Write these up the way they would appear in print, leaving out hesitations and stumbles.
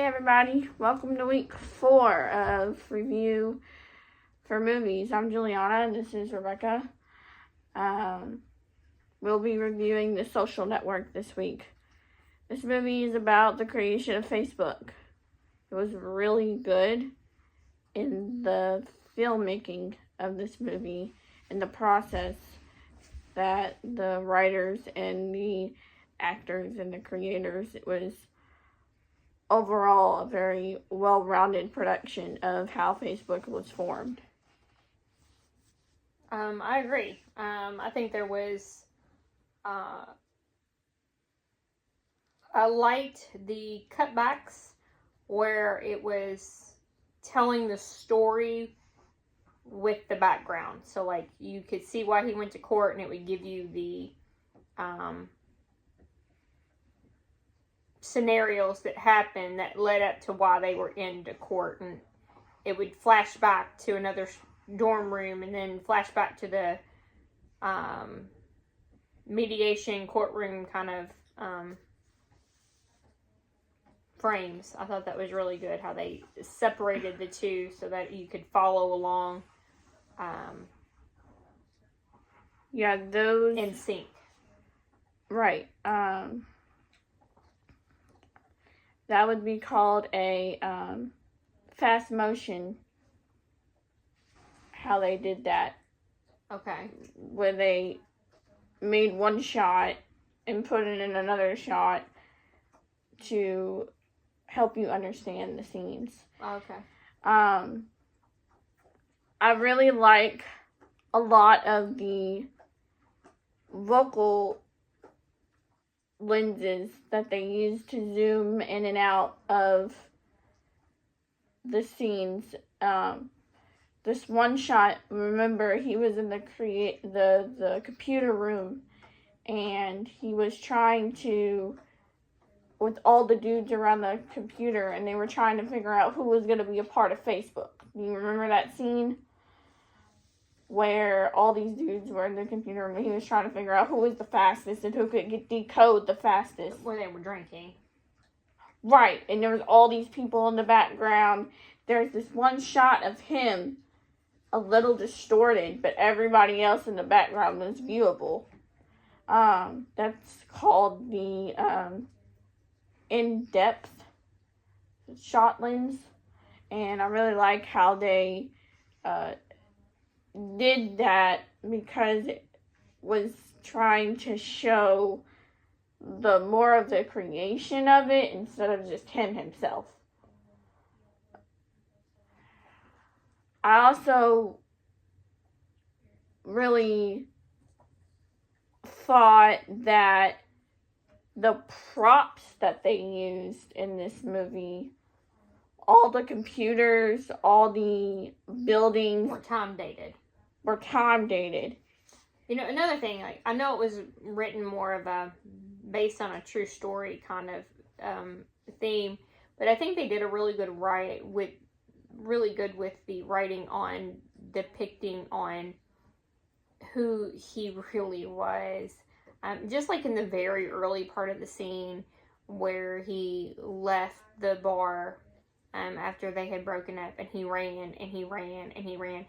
Hey everybody, welcome to week 4 of review for movies. I'm Juliana and this is Rebecca. We'll be reviewing The Social Network this week. This movie is about the creation of Facebook. It was really good in the filmmaking of this movie and the process that the writers and the actors and the creators, it was overall a very well-rounded production of how Facebook was formed. I agree. I think there was I liked the cutbacks where it was telling the story with the background. So like you could see why he went to court and it would give you the scenarios that happened that led up to why they were into court, and it would flash back to another dorm room and then flash back to the mediation courtroom kind of frames. I thought that was really good how they separated the two so that you could follow along those in sync. Right. That would be called a fast motion, how they did that. Okay. Where they made one shot and put it in another shot to help you understand the scenes. Okay. I really like a lot of the vocal lenses that they use to zoom in and out of the scenes. This one shot, remember, he was in the computer room, and he was trying to, with all the dudes around the computer, and they were trying to figure out who was going to be a part of Facebook. Do you remember that scene? Where all these dudes were in the computer room and he was trying to figure out who was the fastest and who could decode the fastest. Where they were drinking. Right, and there was all these people in the background. There's this one shot of him, a little distorted, but everybody else in the background was viewable. That's called the in-depth shot lens. And I really like how they did that because it was trying to show the more of the creation of it instead of just him himself. I also really thought that the props that they used in this movie, all the computers, all the buildings, Were time dated. You know, another thing, like I know it was written more of a based on a true story kind of theme, but I think they did a really good with the writing on depicting on who he really was. Just like in the very early part of the scene where he left the bar after they had broken up, and he ran and he ran and he ran.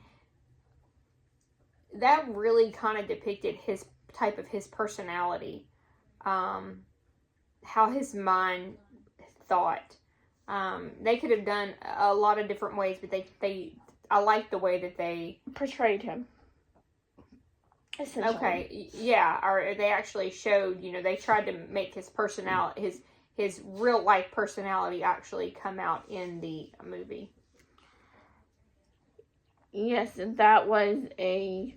That really kind of depicted his personality, how his mind thought. They could have done a lot of different ways, but I like the way that they portrayed him. Okay, yeah, or they actually showed, they tried to make his personality, his real life personality actually come out in the movie. Yes, and that was a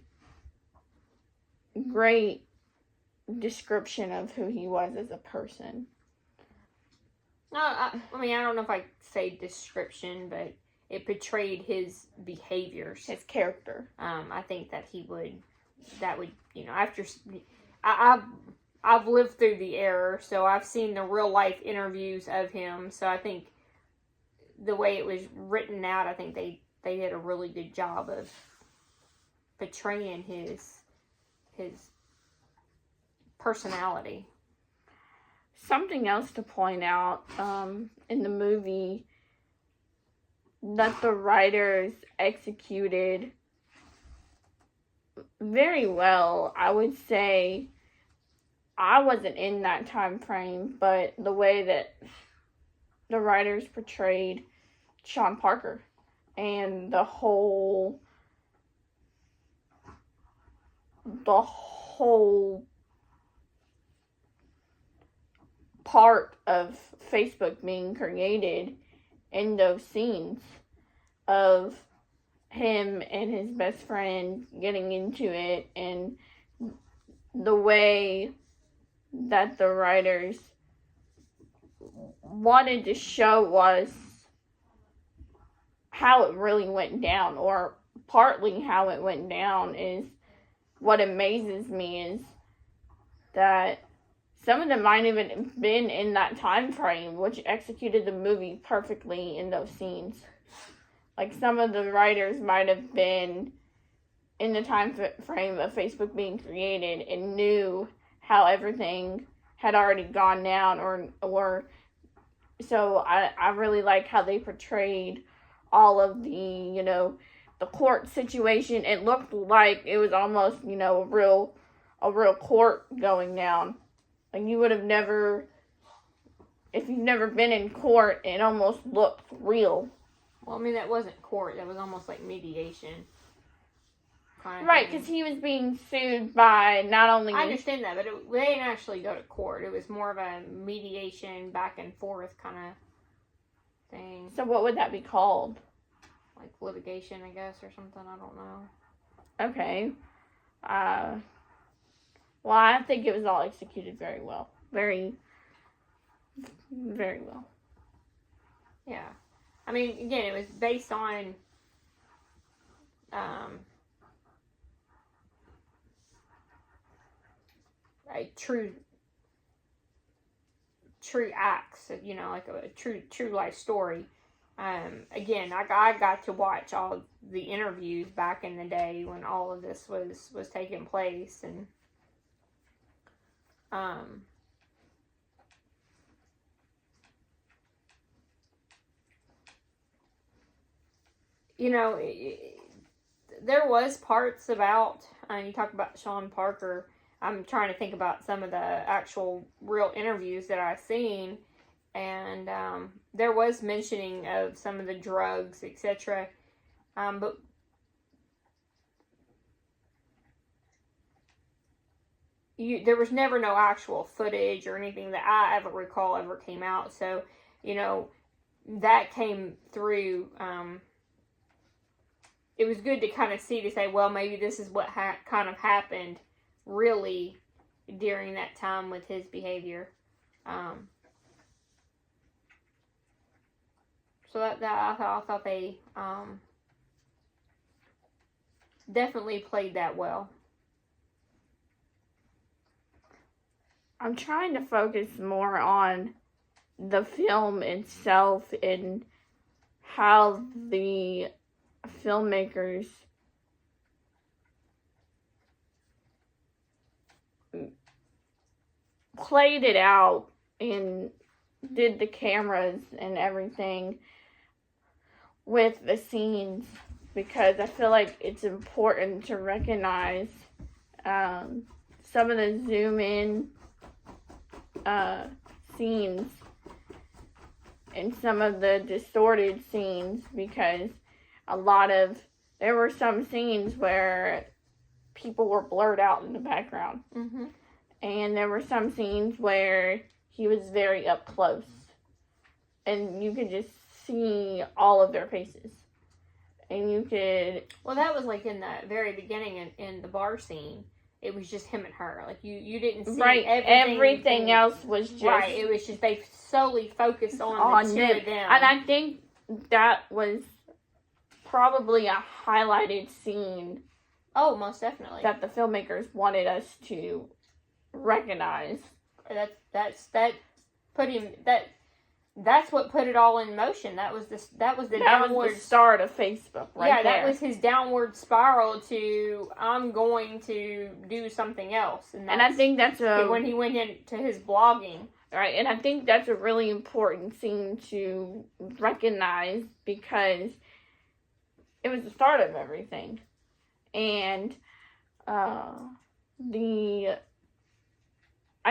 great description of who he was as a person. No, I don't know if I say description, but it portrayed his behaviors, his character. I think that after I've lived through the era, so I've seen the real life interviews of him. So I think the way it was written out, I think they did a really good job of portraying his personality. something else to point out in the movie that the writers executed very well. I would say I wasn't in that time frame, but the way that the writers portrayed Sean Parker and the whole part of Facebook being created in those scenes of him and his best friend getting into it, and the way that the writers wanted to show was how it really went down, or partly how it went down. Is what amazes me is that some of them might even have been in that time frame, which executed the movie perfectly in those scenes. Like, some of the writers might have been in the time frame of Facebook being created and knew how everything had already gone down, or so I really like how they portrayed all of the, the court situation. It looked like it was almost, a real court going down. Like, you would have never, if you've never been in court, it almost looked real. Well, I mean, that wasn't court. That was almost like mediation. Right, because he was being sued by not only... I understand that, but they didn't actually go to court. It was more of a mediation, back and forth kind of thing. So what would that be called? Like litigation, I guess, or something. I don't know. Okay. Well, I think it was all executed very well. Very, very well. Yeah. I mean, again, it was based on a true acts, like a true life story. Again, I got to watch all the interviews back in the day when all of this was taking place, and there was parts about, you talk about Sean Parker. I'm trying to think about some of the actual real interviews that I've seen, and there was mentioning of some of the drugs, etc. But there was never no actual footage or anything that I ever recall ever came out. So, that came through. It was good to kind of see, to say, well, maybe this is what kind of happened really during that time with his behavior. So that I thought they definitely played that well. I'm trying to focus more on the film itself and how the filmmakers played it out and did the cameras and everything with the scenes, because I feel like it's important to recognize some of the zoom in scenes and some of the distorted scenes, because there were some scenes where people were blurred out in the background. Mm-hmm. And there were some scenes where he was very up close, and you could just see all of their faces. And you could... Well, that was like in the very beginning in the bar scene. It was just him and her. Like, you didn't see everything else was just... Right, it was just, they solely focused on the two of them. And I think that was probably a highlighted scene. Oh, most definitely. That the filmmakers wanted us to recognize. That's what put it all in motion. That was the start of Facebook, right? Yeah, that was his downward spiral to, I'm going to do something else. And I think that's when he went into his blogging. Right, and I think that's a really important scene to recognize because it was the start of everything. And I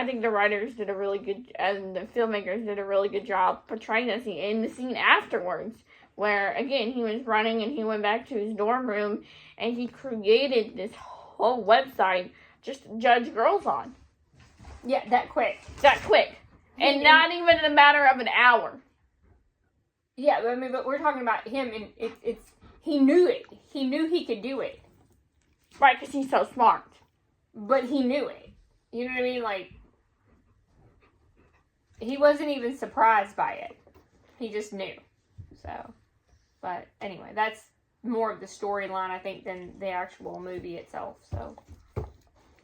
think the writers did a really good, and the filmmakers did a really good job portraying that scene. And the scene afterwards, where, again, he was running and he went back to his dorm room and he created this whole website just to judge girls on. Yeah, that quick. And not even in a matter of an hour. Yeah, I mean, but we're talking about him, and it's he knew it. He knew he could do it. Right, because he's so smart. But he knew it. You know what I mean? Like, he wasn't even surprised by it. He just knew. So, but anyway, that's more of the storyline, I think, than the actual movie itself. So,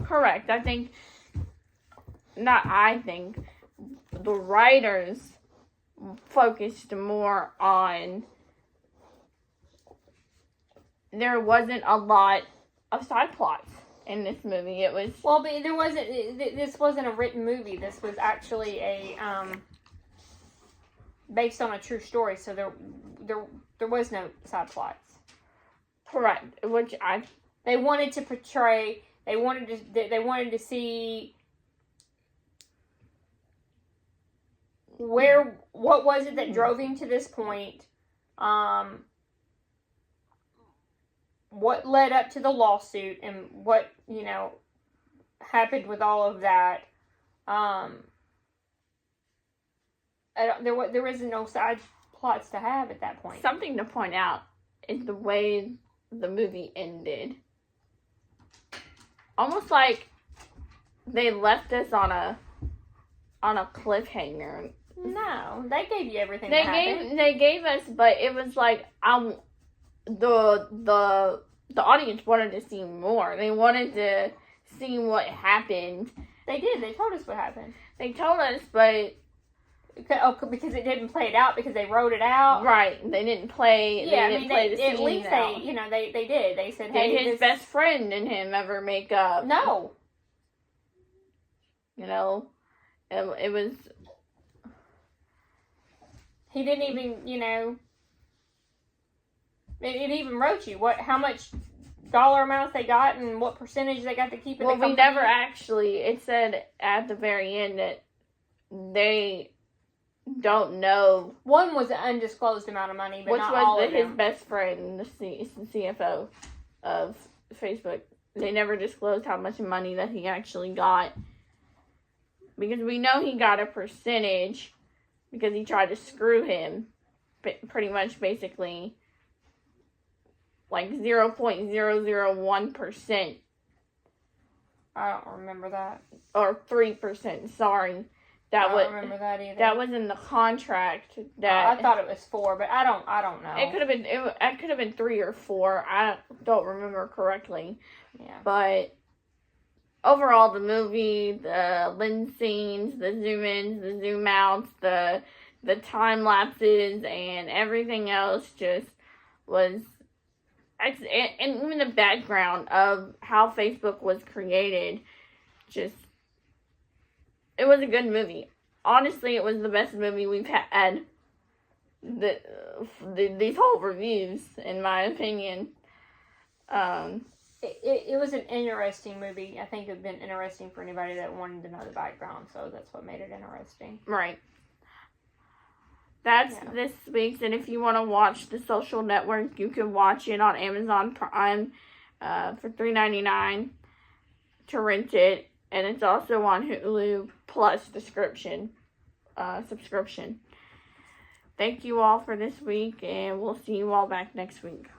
correct. The writers focused more on, there wasn't a lot of side plots in this movie. It was, well, but this wasn't a written movie. This was actually a based on a true story, so there was no side plots. correct, which they wanted to portray, they wanted to see what was it that drove him to this point, what led up to the lawsuit, and what, happened with all of that. There was no side plots to have at that point. Something to point out is the way the movie ended. Almost like they left us on a cliffhanger. No, they gave you everything. They gave us, but it was like the audience wanted to see more. They wanted to see what happened. They did. They told us what happened. They told us, but because it didn't play it out, because they wrote it out. Right. They didn't play. Yeah, they didn't play the scene at least out. they did. They said, "Did hey, his best friend and him ever make up?" No. It was. He didn't even, it even wrote you how much dollar amounts they got and what percentage they got to keep in the company. We never actually, it said at the very end that they don't know. One was an undisclosed amount of money, but which not was all of them. His best friend, the CFO of Facebook. They never disclosed how much money that he actually got. Because we know he got a percentage because he tried to screw him, pretty much, basically, like 0.001%. I don't remember that. Or 3%, sorry. I don't remember that either. That was in the contract. That I thought it was 4, but I don't know. It could have been 3 or 4. I don't remember correctly. Yeah. But overall, the movie, the lens scenes, the zoom ins, the zoom outs, the time lapses, and everything else just was. And even the background of how Facebook was created, it was a good movie. Honestly, it was the best movie we've had. These whole reviews, in my opinion. It was an interesting movie. I think it would have been interesting for anybody that wanted to know the background, so that's what made it interesting. Right. That's this week's, and if you want to watch The Social Network, you can watch it on Amazon Prime for $3.99 to rent it, and it's also on Hulu Plus subscription. Thank you all for this week, and we'll see you all back next week.